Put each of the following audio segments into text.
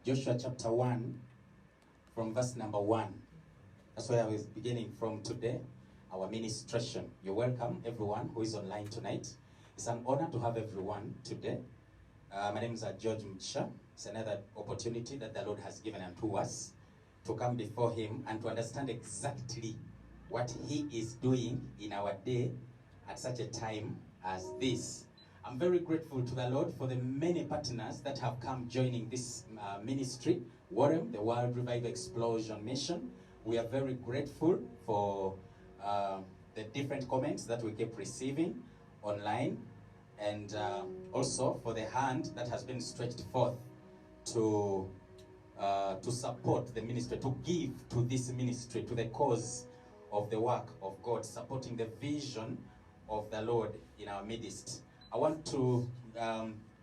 Joshua chapter 1 from verse number 1. That's where I was beginning from today, our ministration. You're welcome, everyone who is online tonight. It's an honor to have everyone today. My name is George Mcha. It's another opportunity that the Lord has given unto us to come before Him and to understand exactly what He is doing in our day at such a time as this. I'm very grateful to the Lord for the many partners that have come joining this ministry, Warem, the World Revival Explosion Mission. We are very grateful for the different comments that we keep receiving online, and also for the hand that has been stretched forth to support the ministry, to give to this ministry, to the cause of the work of God, supporting the vision of the Lord in our midst. I want to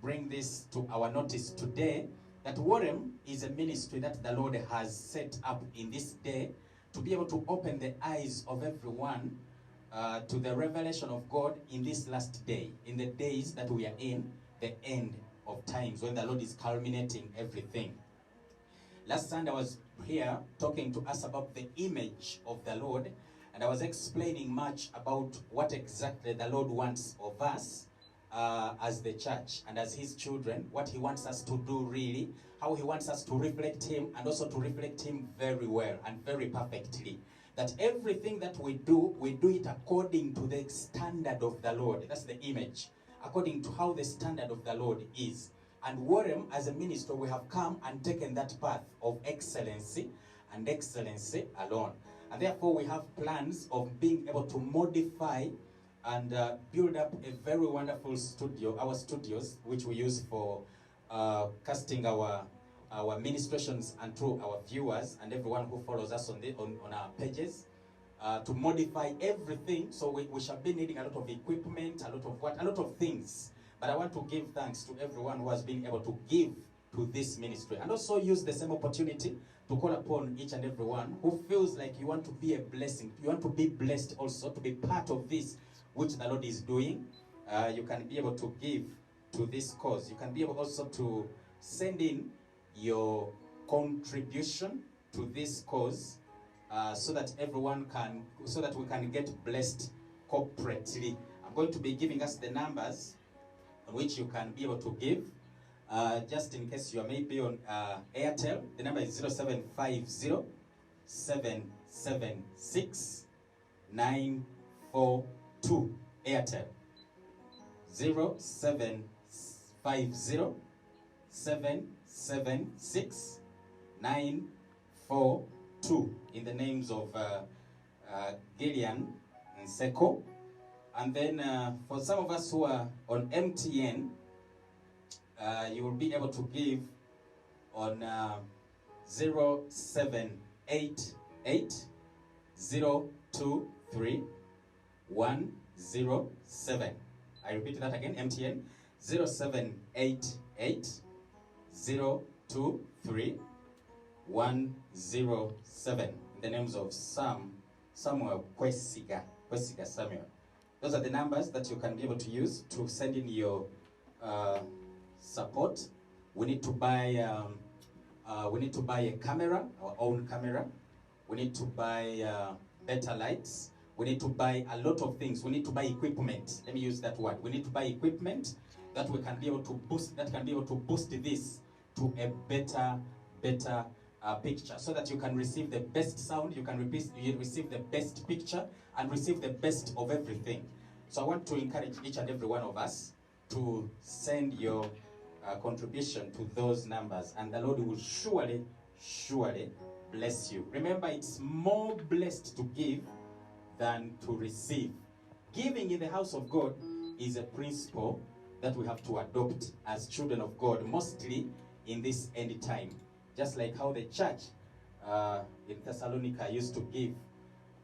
bring this to our notice today, that Warem is a ministry that the Lord has set up in this day to be able to open the eyes of everyone to the revelation of God in this last day, in the days that we are in, the end of times, when the Lord is culminating everything. Last Sunday I was here talking to us about the image of the Lord, and I was explaining much about what exactly the Lord wants of us as the church and as His children, what He wants us to do really, how He wants us to reflect Him, and also to reflect Him very well and very perfectly. That everything that we do it according to the standard of the Lord. That's the image. According to how the standard of the Lord is. And Warem, as a minister, we have come and taken that path of excellency and excellency alone. And therefore we have plans of being able to modify and build up a very wonderful studio, our studios, which we use for casting our ministrations and through our viewers and everyone who follows us on our pages, to modify everything. So we shall be needing a lot of equipment, a lot of things. But I want to give thanks to everyone who has been able to give to this ministry, and also use the same opportunity to call upon each and everyone who feels like you want to be a blessing, you want to be blessed also, to be part of this which the Lord is doing. You can be able to give to this cause. You can be able also to send in your contribution to this cause, so that we can get blessed corporately. I'm going to be giving us the numbers on which you can be able to give. Just in case you are maybe on Airtel, the number is 0750 776 942. Airtel 0750 776 942, in the names of Gillian Nseko. And then for some of us who are on MTN, you will be able to give on 0788 023 107. I repeat that again, MTN 0788 023 107, in the names of Samuel Kwesiga Samuel. Those are the numbers that you can be able to use to send in your support. We need to buy a camera, our own camera. We need to buy better lights. We need to buy a lot of things. We need to buy equipment. Let me use that word. We need to buy equipment that we can be able to boost. That can be able to boost this to a better picture, so that you can receive the best sound, you can receive the best picture, and receive the best of everything. So I want to encourage each and every one of us to send your contribution to those numbers, and the Lord will surely bless you. Remember, it's more blessed to give than to receive. Giving in the house of God is a principle that we have to adopt as children of God, mostly in this end time. Just like how the church in Thessalonica used to give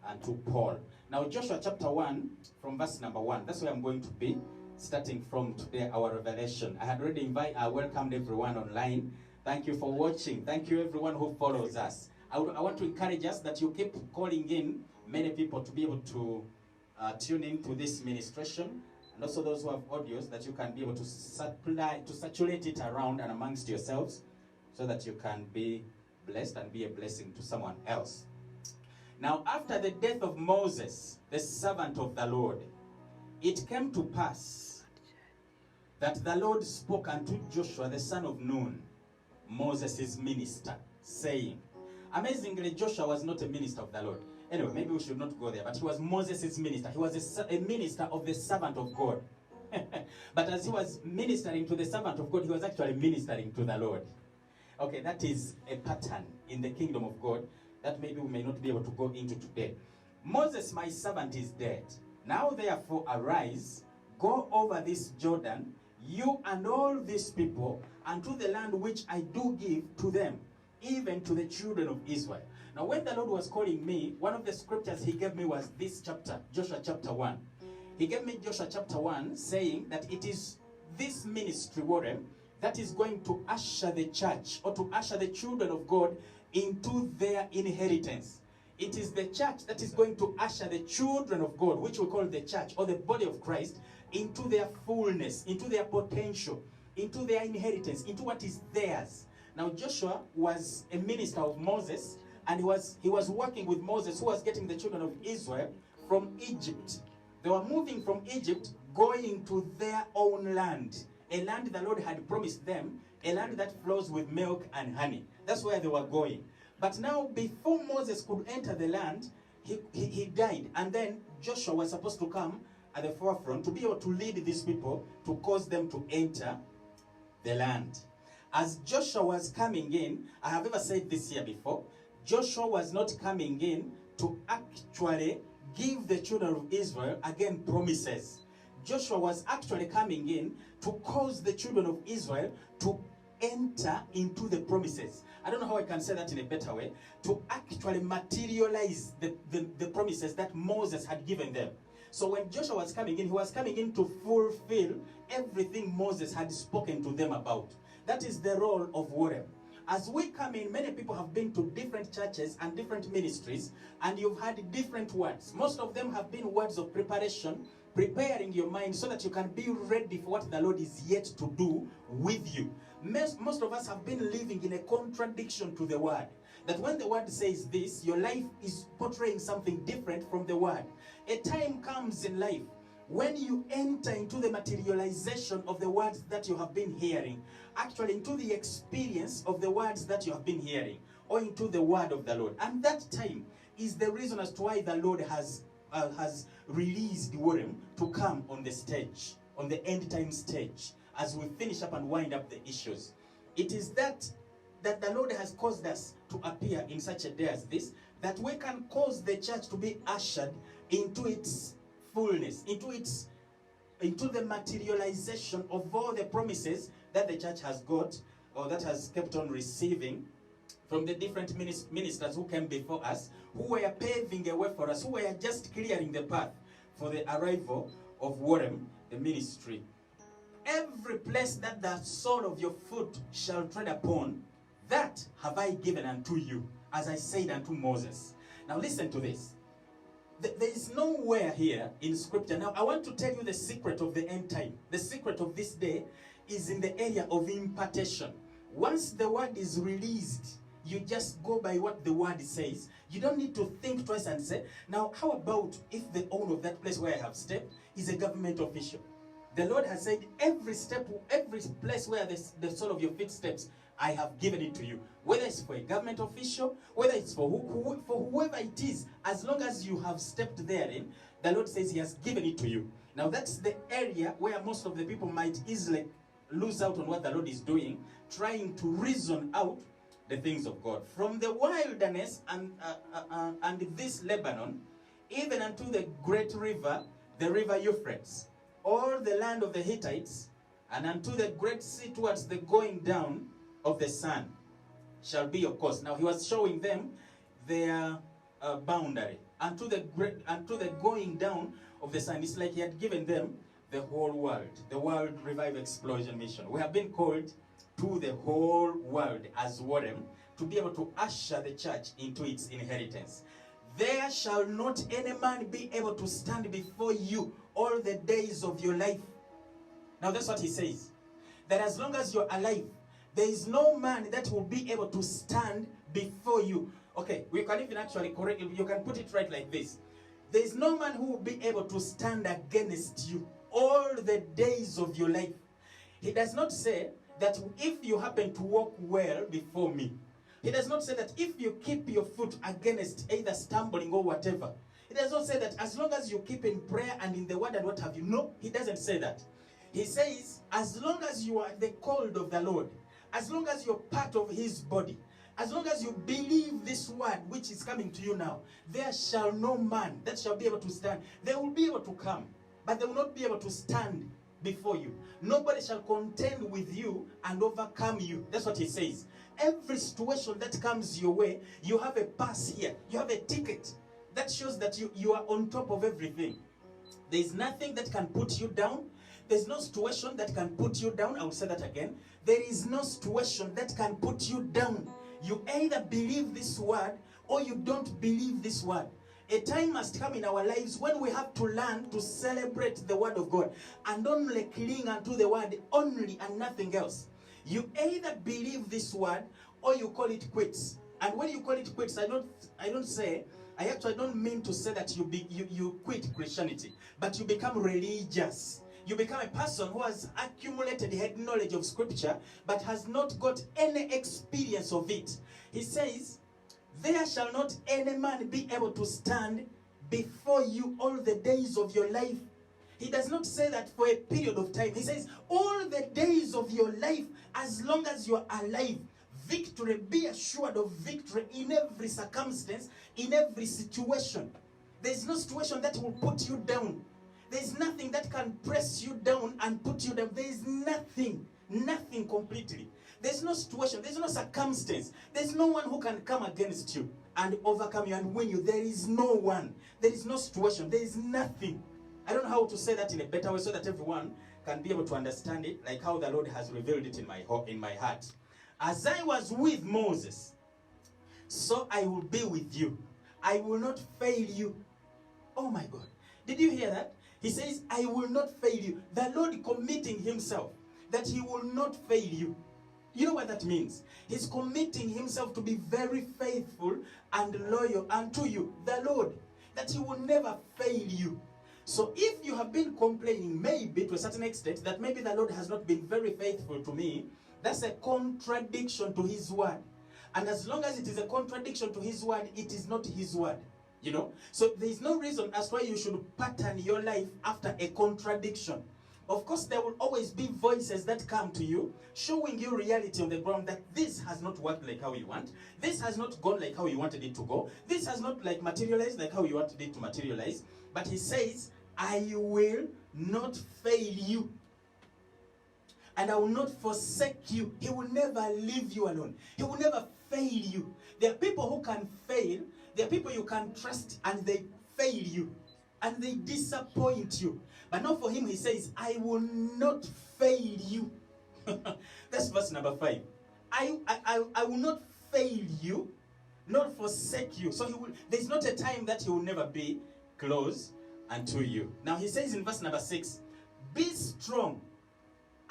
unto Paul. Now Joshua chapter 1 from verse number 1. That's where I'm going to be starting from today, our revelation. I had already welcomed everyone online. Thank you for watching. Thank you everyone who follows us. I want to encourage us that you keep calling in many people to be able to tune in to this ministration, and also those who have audios, that you can be able to saturate it around and amongst yourselves, so that you can be blessed and be a blessing to someone else. Now, after the death of Moses, the servant of the Lord, it came to pass that the Lord spoke unto Joshua, the son of Nun, Moses' minister, saying, amazingly, Joshua was not a minister of the Lord. Anyway, maybe we should not go there, but he was Moses' minister. He was a minister of the servant of God. But as he was ministering to the servant of God, he was actually ministering to the Lord. Okay, that is a pattern in the kingdom of God that maybe we may not be able to go into today. Moses, my servant, is dead. Now therefore arise, go over this Jordan, you and all these people, unto the land which I do give to them, even to the children of Israel. Now when the Lord was calling me, one of the scriptures he gave me was this chapter, Joshua chapter 1. He gave me Joshua chapter 1, saying that it is this ministry, Warren, that is going to usher the church, or to usher the children of God into their inheritance. It is the church that is going to usher the children of God, which we call the church, or the body of Christ, into their fullness, into their potential, into their inheritance, into what is theirs. Now Joshua was a minister of Moses, and he was working with Moses, who was getting the children of Israel from Egypt. They were moving from Egypt, going to their own land, a land the Lord had promised them, a land that flows with milk and honey. That's where they were going. But now, before Moses could enter the land, he died. And then Joshua was supposed to come at the forefront to be able to lead these people, to cause them to enter the land. As Joshua was coming in, I have ever said this here before, Joshua was not coming in to actually give the children of Israel, again, promises. Joshua was actually coming in to cause the children of Israel to enter into the promises. I don't know how I can say that in a better way. To actually materialize the promises that Moses had given them. So when Joshua was coming in, he was coming in to fulfill everything Moses had spoken to them about. That is the role of Warren. As we come in, many people have been to different churches and different ministries, and you've had different words. Most of them have been words of preparation, preparing your mind so that you can be ready for what the Lord is yet to do with you. Most of us have been living in a contradiction to the word. That when the word says this, your life is portraying something different from the word. A time comes in life when you enter into the materialization of the words that you have been hearing, actually into the experience of the words that you have been hearing, or into the word of the Lord. And that time is the reason as to why the Lord has released Warren to come on the stage, on the end time stage, as we finish up and wind up the issues. It is that the Lord has caused us to appear in such a day as this, that we can cause the church to be ushered into its fullness, into the materialization of all the promises that the church has got, or that has kept on receiving from the different ministers who came before us, who were paving a way for us, who were just clearing the path for the arrival of Warren, the ministry. Every place that the sole of your foot shall tread upon, that have I given unto you, as I said unto Moses. Now listen to this. There is nowhere here in scripture. Now I want to tell you the secret of the end time. The secret of this day is in the area of impartation. Once the word is released, you just go by what the word says. You don't need to think twice and say, now how about if the owner of that place where I have stepped is a government official? The Lord has said, every step, every place where the sole of your feet steps, I have given it to you. Whether it's for a government official, whether it's for whoever it is, as long as you have stepped therein, the Lord says he has given it to you. Now that's the area where most of the people might easily lose out on what the Lord is doing, trying to reason out the things of God. From the wilderness and this Lebanon, even unto the great river, the river Euphrates, all the land of the Hittites, and unto the great sea towards the going down of the sun shall be your course. Now he was showing them their boundary. Unto the going down of the sun. It's like he had given them the whole world. The World Revive Explosion Mission. We have been called to the whole world as Warren to be able to usher the church into its inheritance. There shall not any man be able to stand before you all the days of your life. Now that's what he says. That as long as you're alive, There is no man that will be able to stand before you. Okay, we can even actually correct it. You can put it right like this. There is no man who will be able to stand against you all the days of your life. He does not say that if you happen to walk well before me. He does not say that if you keep your foot against either stumbling or whatever. He does not say that as long as you keep in prayer and in the word and what have you. No, he doesn't say that. He says as long as you are the called of the Lord, as long as you're part of his body, as long as you believe this word which is coming to you now, there shall no man that shall be able to stand. They will be able to come, but they will not be able to stand before you. Nobody shall contend with you and overcome you. That's what he says. Every situation that comes your way, you have a pass here. You have a ticket that shows that you are on top of everything. There is nothing that can put you down. There's no situation that can put you down. I will say that again. There is no situation that can put you down. You either believe this word or you don't believe this word. A time must come in our lives when we have to learn to celebrate the word of God and only cling unto the word only and nothing else. You either believe this word or you call it quits. And when you call it quits, I actually don't mean to say that you quit Christianity, but you become religious. You become a person who has accumulated head knowledge of scripture but has not got any experience of it. He says, there shall not any man be able to stand before you all the days of your life. He does not say that for a period of time. He says all the days of your life, as long as you are alive. Victory, be assured of victory in every circumstance, in every situation. There is no situation that will put you down. There is nothing that can press you down and put you down. There is nothing completely. There's no situation, there's no circumstance. There's no one who can come against you and overcome you and win you. There is no one. There is no situation. There is nothing. I don't know how to say that in a better way so that everyone can be able to understand it, like how the Lord has revealed it in my heart. As I was with Moses, so I will be with you. I will not fail you. Oh my God. Did you hear that? He says, I will not fail you. The Lord committing himself that he will not fail you. You know what that means? He's committing himself to be very faithful and loyal unto you, the Lord, that he will never fail you. So if you have been complaining, maybe to a certain extent, that maybe the Lord has not been very faithful to me, that's a contradiction to his word. And as long as it is a contradiction to his word, it is not his word. You know? So there is no reason as why you should pattern your life after a contradiction. Of course, there will always be voices that come to you, showing you reality on the ground that this has not worked like how you want. This has not gone like how you wanted it to go. This has not like materialized like how you wanted it to materialize. But he says, I will not fail you. And I will not forsake you. He will never leave you alone. He will never fail you. There are people who can fail. There are people you can trust and they fail you. And they disappoint you. But not for him, he says, I will not fail you. That's verse number 5. I will not fail you, not forsake you. So there's not a time that he will never be close unto you. Now he says in verse number 6, be strong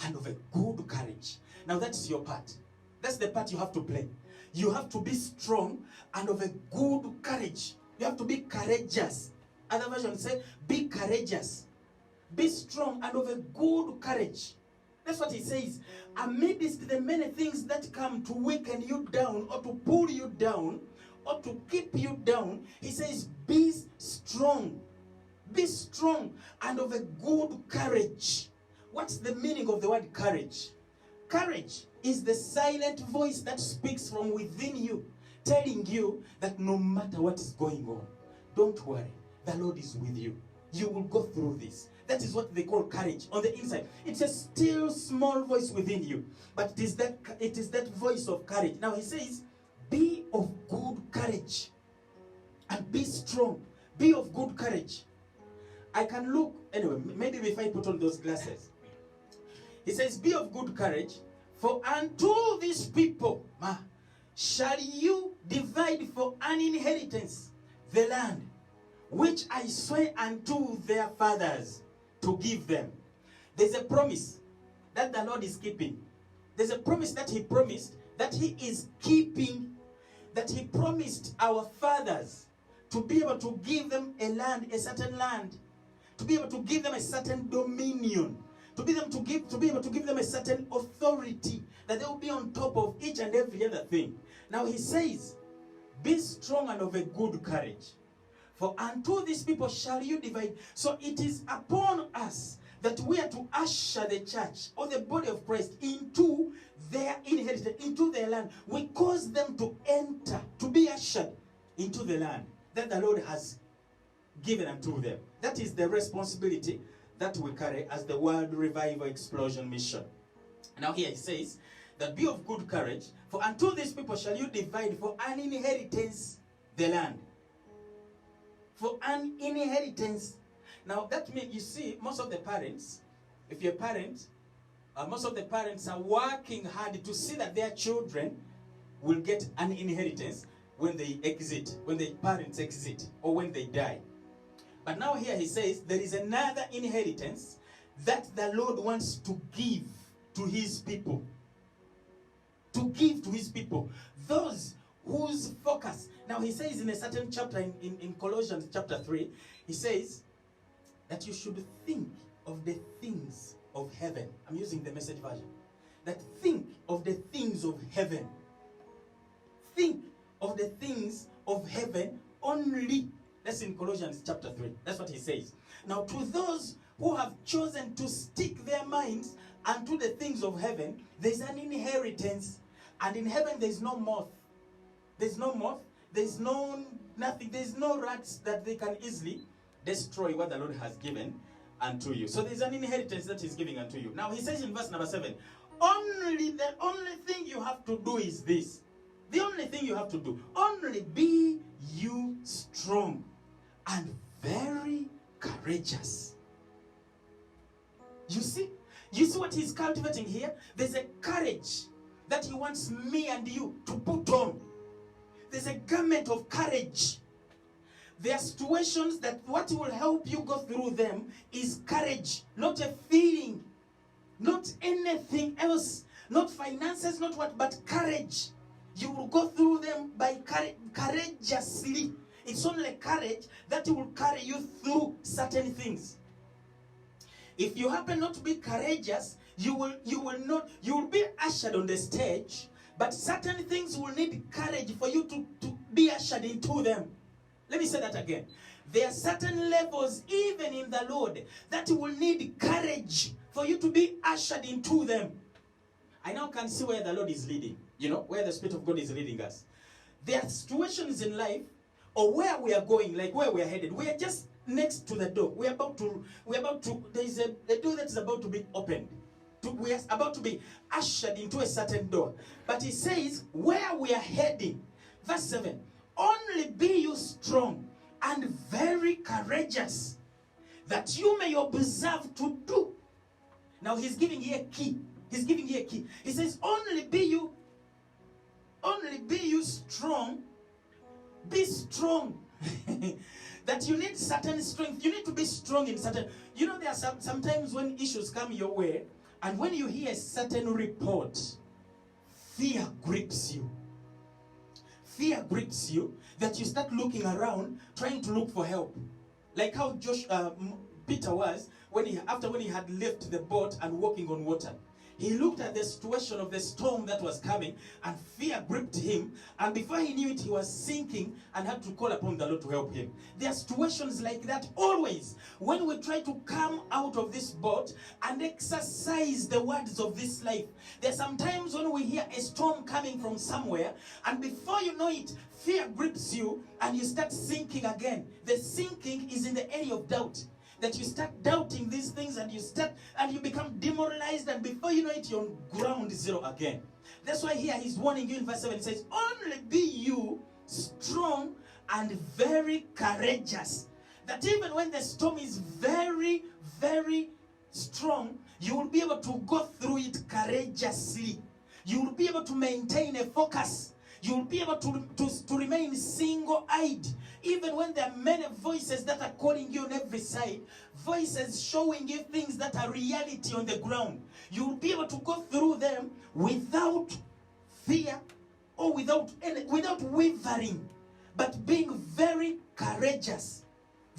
and of a good courage. Now that's your part. That's the part you have to play. You have to be strong and of a good courage. You have to be courageous. Other versions say, be courageous. Be strong and of a good courage. That's what he says. Amidst the many things that come to weaken you down or to pull you down or to keep you down, he says, be strong. Be strong and of a good courage. What's the meaning of the word courage? Courage is the silent voice that speaks from within you, telling you that no matter what is going on, don't worry, the Lord is with you. You will go through this. That is what they call courage on the inside. It's a still small voice within you, but it is that voice of courage. Now he says, be of good courage and be strong. Be of good courage. I can look, anyway, maybe if I put on those glasses. He says, be of good courage, for unto these people shall you divide for an inheritance the land which I swear unto their fathers to give them. There's a promise that the Lord is keeping. there's a promise that he promised that he is keeping, that he promised our fathers to be able to give them a land, a certain land, to be able to give them a certain dominion, to be able to give them a certain authority, that they will be on top of each and every other thing. Now he says, be strong and of a good courage, for unto these people shall you divide. So it is upon us that we are to usher the church or the body of Christ into their inheritance, into their land. We cause them to enter, to be ushered into the land that the Lord has given unto them. That is the responsibility that we carry as the World Revival Explosion Mission. Now here it says that be of good courage, for unto these people shall you divide for an inheritance the land. For an inheritance. Now that means, you see, most of the parents, if you're a parent, most of the parents are working hard to see that their children will get an inheritance when they exit, when the parents exit, or when they die. But now here he says there is another inheritance that the Lord wants to give to his people. To give to his people. Those whose focus. Now he says in a certain chapter in Colossians chapter 3, he says that you should think of the things of heaven. I'm using the Message version. That think of the things of heaven. Think of the things of heaven only. That's in Colossians chapter 3. That's what he says. Now to those who have chosen to stick their minds unto the things of heaven, there's an inheritance. And in heaven there's no moth. There's no moth. There's no nothing. There's no rats that they can easily destroy what the Lord has given unto you. So there's an inheritance that he's giving unto you. Now he says in verse number 7, the only thing you have to do is this. The only thing you have to do, only be you strong and very courageous. You see what he's cultivating here? There's a courage that he wants me and you to put on. There's a garment of courage. There are situations that what will help you go through them is courage, not a feeling, not anything else, not finances, not what, but courage. You will go through them by courageously. It's only courage that will carry you through certain things. If you happen not to be courageous, you will be ushered on the stage, but certain things will need courage for you to be ushered into them. Let me say that again. There are certain levels, even in the Lord, that will need courage for you to be ushered into them. I now can see where the Lord is leading. You know, where the Spirit of God is leading us. There are situations in life, or where we are going, like where we are headed. We are just next to the door. There is a door that is about to be opened. We are about to be ushered into a certain door. But he says, where we are heading, verse 7, only be you strong and very courageous, that you may observe to do. Now he's giving you a key. He's giving you a key. He says, only be you strong. Be strong. That you need certain strength. You need to be strong in certain. You know, there are sometimes when issues come your way, and when you hear a certain report, fear grips you. Fear grips you that you start looking around, trying to look for help. Like how Peter was when he had left the boat and walking on water. He looked at the situation of the storm that was coming, and fear gripped him, and before he knew it, he was sinking and had to call upon the Lord to help him. There are situations like that always when we try to come out of this boat and exercise the words of this life. There are some times when we hear a storm coming from somewhere, and before you know it, fear grips you and you start sinking again. The sinking is in the area of doubt. That you start doubting these things, and you become demoralized, and before you know it, you're on ground zero again. That's why here he's warning you in verse 7. He says, only be you strong and very courageous. That even when the storm is very, very strong, you will be able to go through it courageously. You will be able to maintain a focus. You will be able to remain single-eyed. Even when there are many voices that are calling you on every side, voices showing you things that are reality on the ground, you'll be able to go through them without fear or without wavering, but being very courageous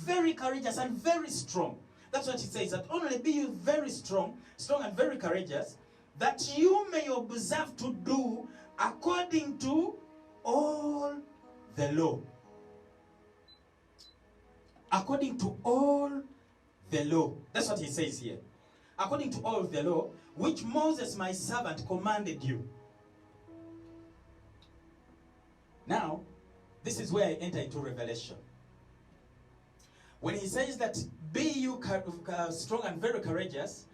and very strong. That's what it says, that only be you very strong and very courageous, that you may observe to do according to all the law. According to all the law. That's what he says here. According to all the law, which Moses my servant commanded you. Now, this is where I enter into Revelation. When he says that, be you strong and very courageous,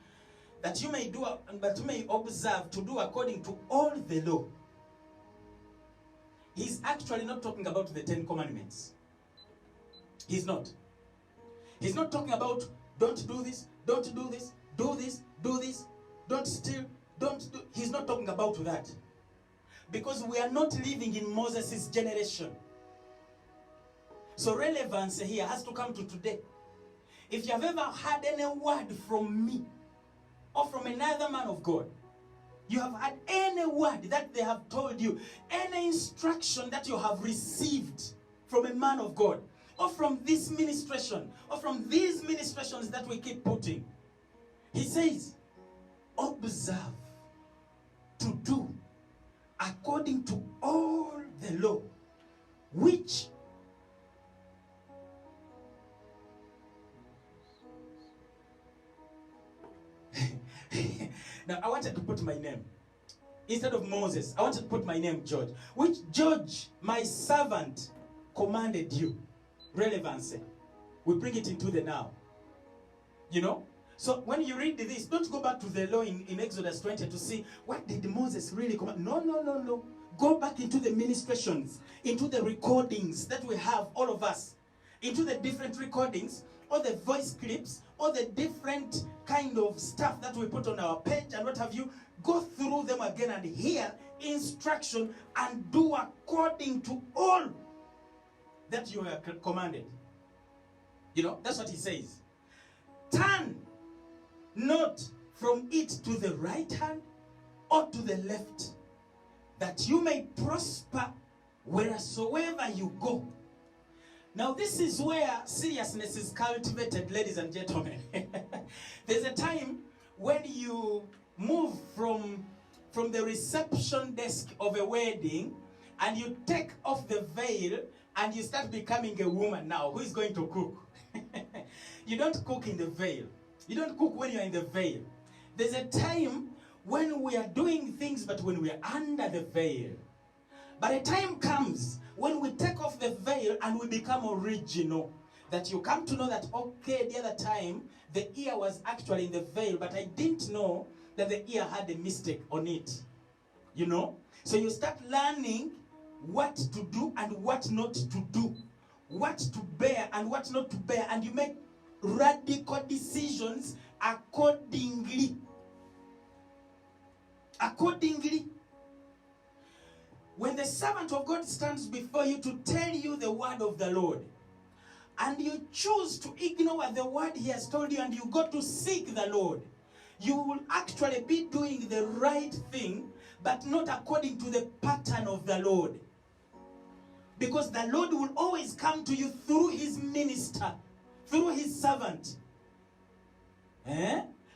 that you may observe to do according to all the law. He's actually not talking about the 10 Commandments. He's not. He's not talking about, don't do this, don't do this, do this, do this, don't steal, don't do. He's not talking about that. Because we are not living in Moses' generation. So relevance here has to come to today. If you have ever had any word from me or from another man of God, you have had any word that they have told you, any instruction that you have received from a man of God, or from this ministration, or from these ministrations that we keep putting, he says, observe to do according to all the law, which now I wanted to put my name. Instead of Moses, I wanted to put my name, George. Which George, my servant, commanded you. Relevancy. We bring it into the now. You know? So when you read this, don't go back to the law in Exodus 20 to see what did Moses really command. No. Go back into the ministrations, into the recordings that we have, all of us. Into the different recordings, or the voice clips, or the different kind of stuff that we put on our page and what have you. Go through them again and hear instruction and do according to all that you are commanded. You know, that's what he says. Turn not from it to the right hand or to the left, that you may prosper wheresoever you go. Now this is where seriousness is cultivated, ladies and gentlemen. There's a time when you move from the reception desk of a wedding and you take off the veil and you start becoming a woman now who is going to cook. You don't cook in the veil. You don't cook when you're in the veil. There's a time when we are doing things but when we are under the veil. But a time comes when we take off the veil and we become original. That you come to know that, okay, the other time, the ear was actually in the veil, but I didn't know that the ear had a mistake on it. You know? So you start learning what to do and what not to do. What to bear and what not to bear. And you make radical decisions accordingly. Accordingly. When the servant of God stands before you to tell you the word of the Lord, and you choose to ignore the word he has told you and you go to seek the Lord, you will actually be doing the right thing, but not according to the pattern of the Lord. Because the Lord will always come to you through his minister, through his servant.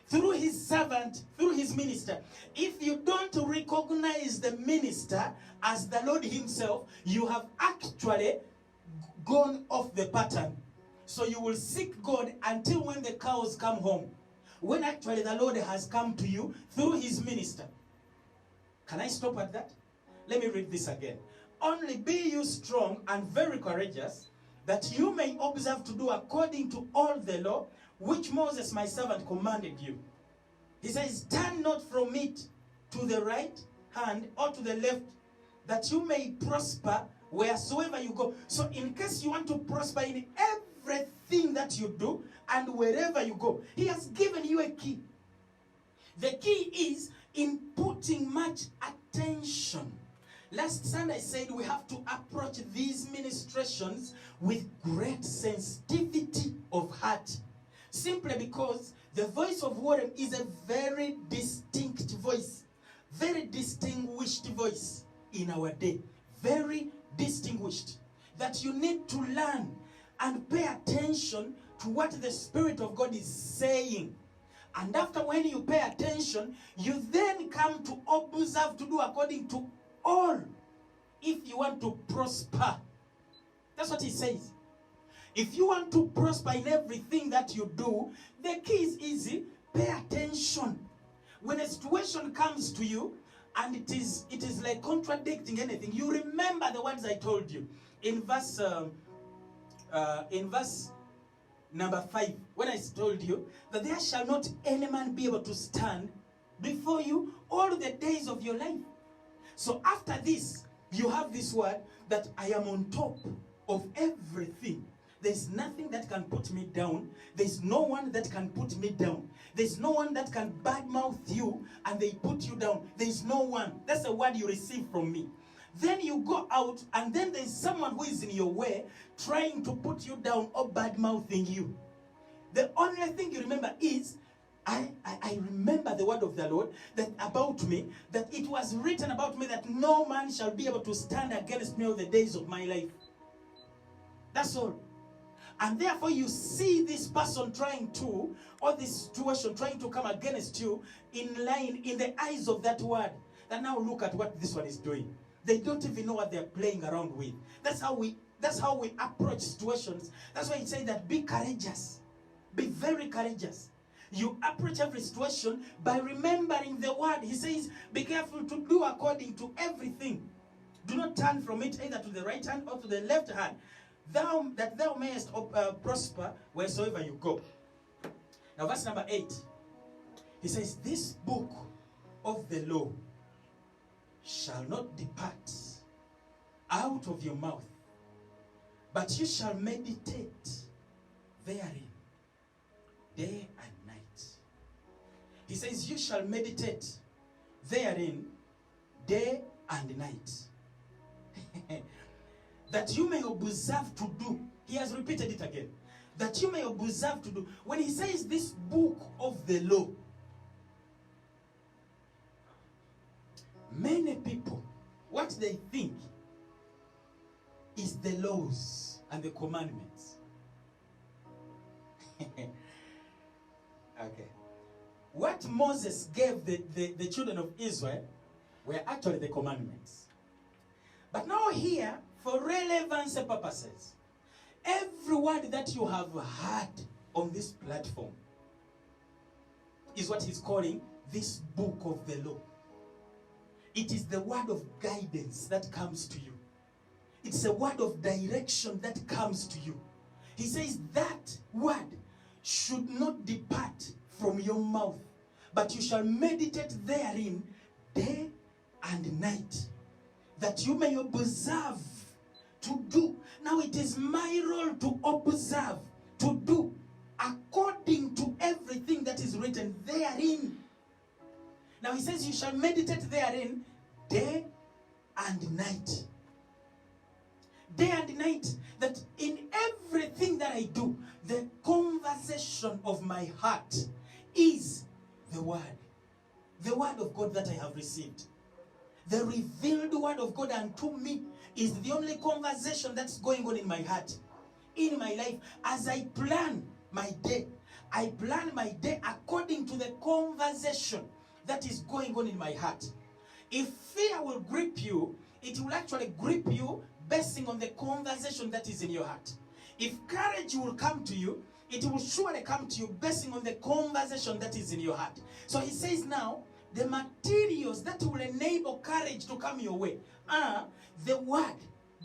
Through his servant, through his minister. If you don't recognize the minister as the Lord himself, you have actually gone off the pattern. So you will seek God until when the cows come home. When actually the Lord has come to you through his minister. Can I stop at that? Let me read this again. Only be you strong and very courageous, that you may observe to do according to all the law, which Moses my servant commanded you. He says, turn not from it to the right hand or to the left, that you may prosper wheresoever you go. So in case you want to prosper in everything that you do and wherever you go, he has given you a key. The key is in putting much attention Last Sunday I said we have to approach these ministrations with great sensitivity of heart. Simply because the voice of Warren is a very distinct voice. Very distinguished voice in our day. Very distinguished. That you need to learn and pay attention to what the Spirit of God is saying. And after when you pay attention, you then come to observe, to do according to all, if you want to prosper. That's what he says. If you want to prosper in everything that you do, the key is easy. Pay attention. When a situation comes to you, and it is like contradicting anything, you remember the words I told you in verse number 5, when I told you that there shall not any man be able to stand before you all the days of your life. So after this, you have this word that I am on top of everything. There's nothing that can put me down. There's no one that can put me down. There's no one that can badmouth you and they put you down. There's no one. That's the word you receive from me. Then you go out and then there's someone who is in your way trying to put you down or badmouthing you. The only thing you remember is, I remember the word of the Lord that about me, that it was written about me that no man shall be able to stand against me all the days of my life. That's all. And therefore you see this person trying to, or this situation trying to come against you in line in the eyes of that word. And now look at what this one is doing. They don't even know what they're playing around with. That's how we approach situations. That's why he said that be courageous. Be very courageous. You approach every situation by remembering the word. He says, be careful to do according to everything. Do not turn from it either to the right hand or to the left hand, that thou mayest prosper wheresoever you go. Now verse number 8. He says, this book of the law shall not depart out of your mouth, but you shall meditate therein day and night. He says, you shall meditate therein day and night. That you may observe to do. He has repeated it again. That you may observe to do. When he says this book of the law, many people, what they think is the laws and the commandments. Okay. What Moses gave the children of Israel were actually the commandments. But now here, for relevancy purposes, every word that you have heard on this platform is what he's calling this book of the law. It is the word of guidance that comes to you. It's a word of direction that comes to you. He says that word should not depart from your mouth, but you shall meditate therein day and night, that you may observe to do. Now it is my role to observe, to do according to everything that is written therein. Now he says you shall meditate therein day and night. Day and night. That in everything that I do, the conversation of my heart is the word. The word of God that I have received. The revealed word of God unto me is the only conversation that's going on in my heart, in my life. As I plan my day, I plan my day according to the conversation that is going on in my heart. If fear will grip you, it will actually grip you basing on the conversation that is in your heart. If courage will come to you, it will surely come to you basing on the conversation that is in your heart. So he says now, the materials that will enable courage to come your way are the word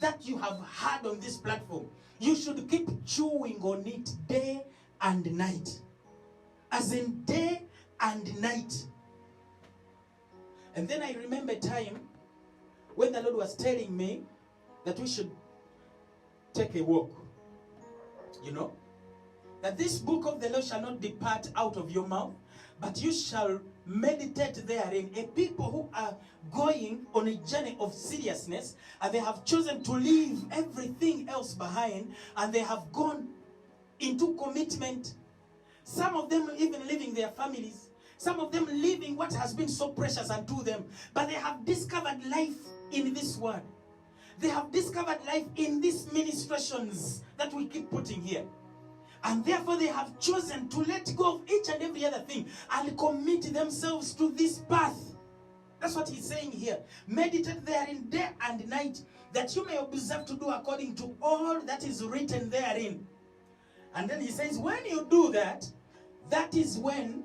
that you have heard on this platform. You should keep chewing on it day and night. As in day and night. And then I remember a time when the Lord was telling me that we should take a walk. You know? That this book of the law shall not depart out of your mouth, but you shall meditate therein. A people who are going on a journey of seriousness, and they have chosen to leave everything else behind, and they have gone into commitment. Some of them even leaving their families. Some of them leaving what has been so precious unto them. But they have discovered life in this word. They have discovered life in these ministrations that we keep putting here. And therefore they have chosen to let go of each and every other thing and commit themselves to this path. That's what he's saying here. Meditate therein day and night, that you may observe to do according to all that is written therein. And then he says, when you do that, that is when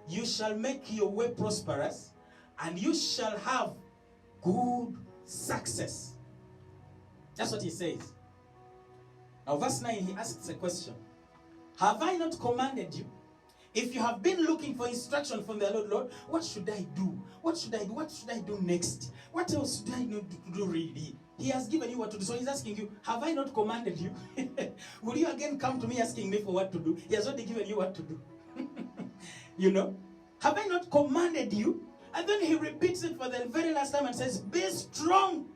you shall make your way prosperous, and you shall have good success. That's what he says. Now verse 9, he asks a question. Have I not commanded you? If you have been looking for instruction from the Lord, Lord, what should I do? What should I do? What should I do next? What else should I do really? He has given you what to do. So he's asking you, have I not commanded you? Will you again come to me asking me for what to do? He has already given you what to do. You know? Have I not commanded you? And then he repeats it for the very last time and says, be strong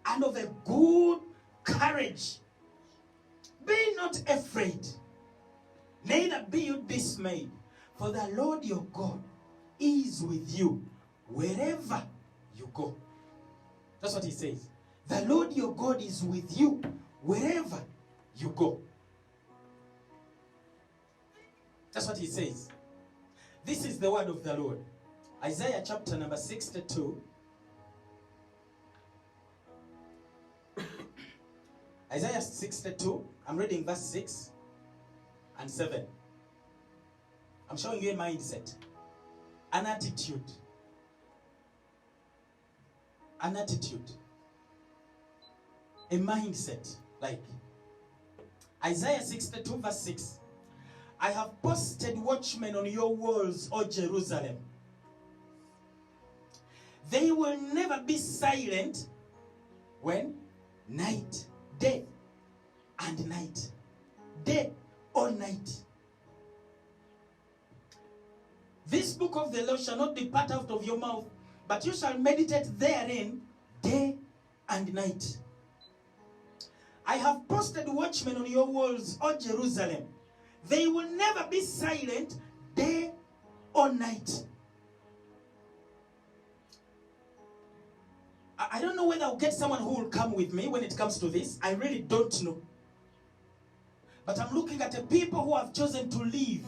and of a good courage. Be not afraid, neither be you dismayed, for the Lord your God is with you wherever you go. That's what he says. The Lord your God is with you wherever you go. That's what he says. This is the word of the Lord. Isaiah chapter number 62. Isaiah 62, I'm reading verse 6 and 7. I'm showing you a mindset, an attitude. An attitude. A mindset. Like Isaiah 62 verse 6. I have posted watchmen on your walls, O Jerusalem. They will never be silent when? Night, day, and night. Day or night. This book of the law shall not depart out of your mouth, but you shall meditate therein day and night. I have posted watchmen on your walls, O Jerusalem. They will never be silent day or night. I don't know whether I'll get someone who will come with me when it comes to this. I really don't know. But I'm looking at the people who have chosen to leave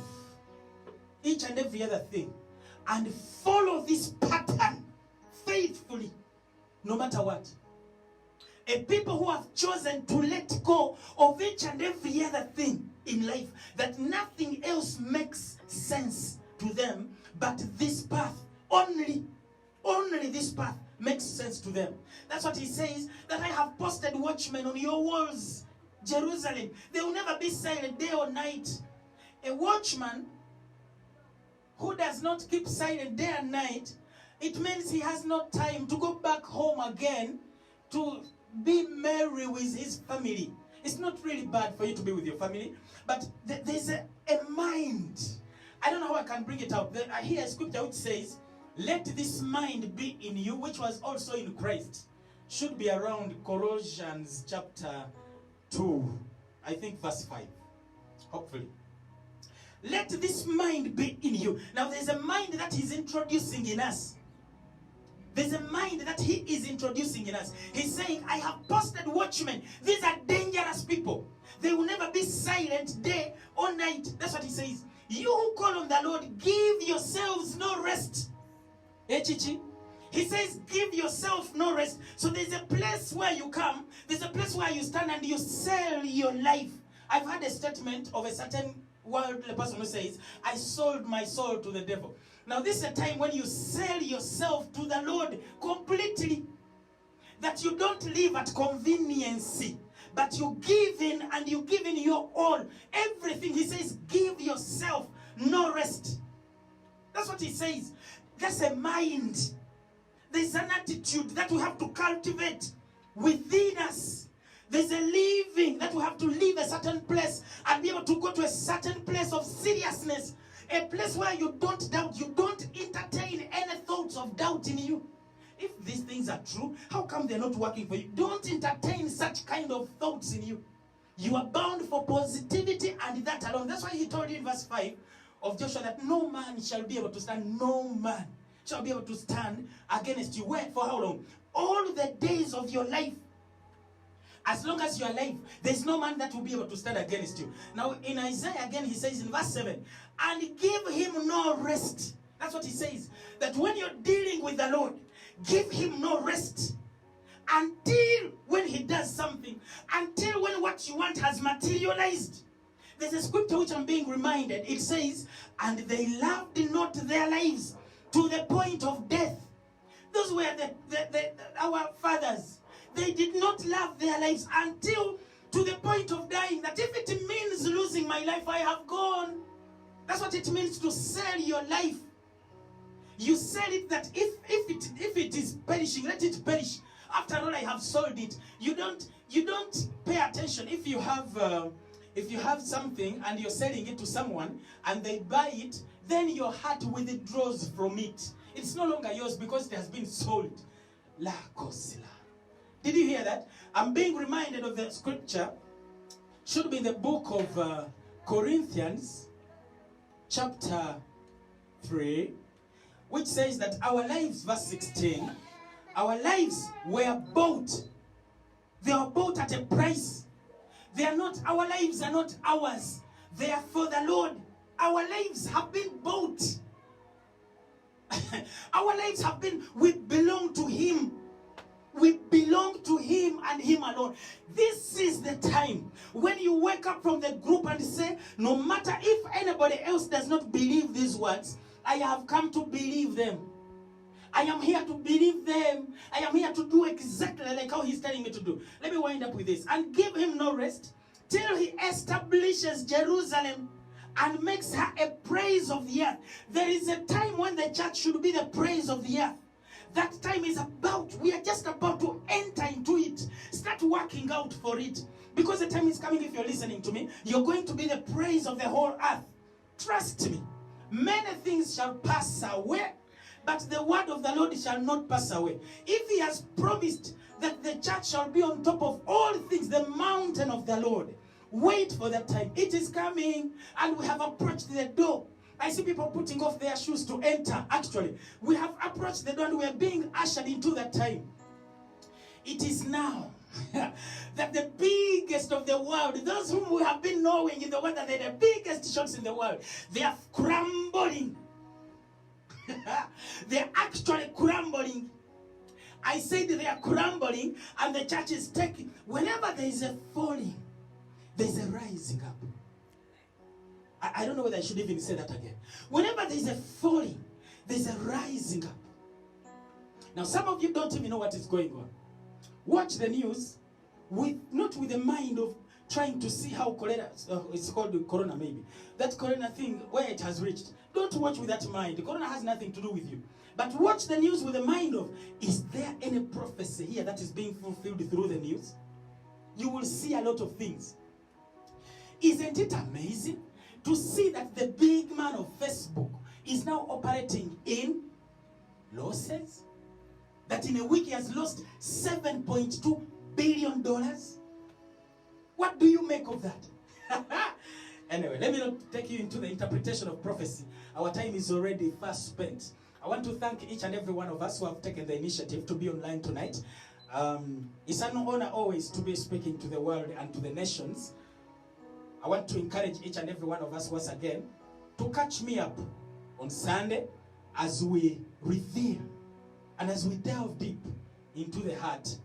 each and every other thing and follow this pattern faithfully, no matter what. A people who have chosen to let go of each and every other thing in life, that nothing else makes sense to them but this path. Only this path makes sense to them. That's what he says, that I have posted watchmen on your walls, Jerusalem. They will never be silent day or night. A watchman who does not keep silent day and night, it means he has no time to go back home again to be merry with his family. It's not really bad for you to be with your family, but there's a mind. I don't know how I can bring it out. I hear a scripture which says, let this mind be in you, which was also in Christ. Should be around Colossians chapter 2, I think verse 5. Hopefully. Let this mind be in you. Now there's a mind that he's introducing in us. There's a mind that he is introducing in us. He's saying, I have posted watchmen. These are dangerous people. They will never be silent day or night. That's what he says. You who call on the Lord, give yourselves no rest. Chichi? He says, give yourself no rest. So there's a place where you come. There's a place where you stand and you sell your life. I've had a statement of a certain worldly person who says, I sold my soul to the devil. Now this is a time when you sell yourself to the Lord completely. That you don't live at conveniency, but you give in, and you give in your all. Everything. He says, give yourself no rest. That's what he says. That's a mind. There's an attitude that we have to cultivate within us. There's a living that we have to leave a certain place and be able to go to a certain place of seriousness. A place where you don't doubt, you don't entertain any thoughts of doubt in you. If these things are true, how come they're not working for you? Don't entertain such kind of thoughts in you. You are bound for positivity and that alone. That's why he told you in verse 5 of Joshua that no man shall be able to stand. No man shall be able to stand against you. Where? For how long? All the days of your life. As long as you are alive, there's no man that will be able to stand against you. Now, in Isaiah again, he says in verse 7, and give him no rest. That's what he says. That when you're dealing with the Lord, give him no rest. Until when he does something. Until when what you want has materialized. There's a scripture which I'm being reminded. It says, and they loved not their lives to the point of death. Those were our fathers. They did not love their lives until to the point of dying. That if it means losing my life, I have gone. That's what it means to sell your life. You sell it that if it is perishing, let it perish. After all, I have sold it. You don't pay attention. If you have something and you're selling it to someone and they buy it, then your heart withdraws from it. It's no longer yours because it has been sold. La Kosila. Did you hear that? I'm being reminded of the scripture. Should be in the book of Corinthians, chapter 3, which says that our lives, verse 16, our lives were bought. They are bought at a price. They are not, our lives are not ours. They are for the Lord. Our lives have been bought. Our lives have been, we belong to him. We belong to him and him alone. This is the time when you wake up from the group and say, no matter if anybody else does not believe these words, I have come to believe them. I am here to believe them. I am here to do exactly like how he's telling me to do. Let me wind up with this. And give him no rest till he establishes Jerusalem and makes her a praise of the earth. There is a time when the church should be the praise of the earth. That time is we are just about to enter into it. Start working out for it. Because the time is coming, if you're listening to me, you're going to be the praise of the whole earth. Trust me. Many things shall pass away, but the word of the Lord shall not pass away. If he has promised that the church shall be on top of all things, the mountain of the Lord, wait for that time. It is coming, and we have approached the door. I see people putting off their shoes to enter. Actually, we have approached the door and we are being ushered into that time. It is now that the biggest of the world, those whom we have been knowing in the world that they're the biggest shots in the world, they are crumbling. They're actually crumbling. I said they are crumbling, and the church is taking. Whenever there is a falling, there's a rising up. I don't know whether I should even say that again. Whenever there's a falling, there's a rising up. Now, some of you don't even know what is going on. Watch the news, not with the mind of trying to see how cholera, it's called corona maybe, that corona thing, where it has reached. Don't watch with that mind. Corona has nothing to do with you. But watch the news with the mind of, is there any prophecy here that is being fulfilled through the news? You will see a lot of things. Isn't it amazing to see that the big man of Facebook is now operating in losses? That in a week he has lost $7.2 billion? What do you make of that? Anyway, let me not take you into the interpretation of prophecy. Our time is already fast spent. I want to thank each and every one of us who have taken the initiative to be online tonight. It's an honor always to be speaking to the world and to the nations. I want to encourage each and every one of us once again to catch me up on Sunday as we reveal and as we delve deep into the heart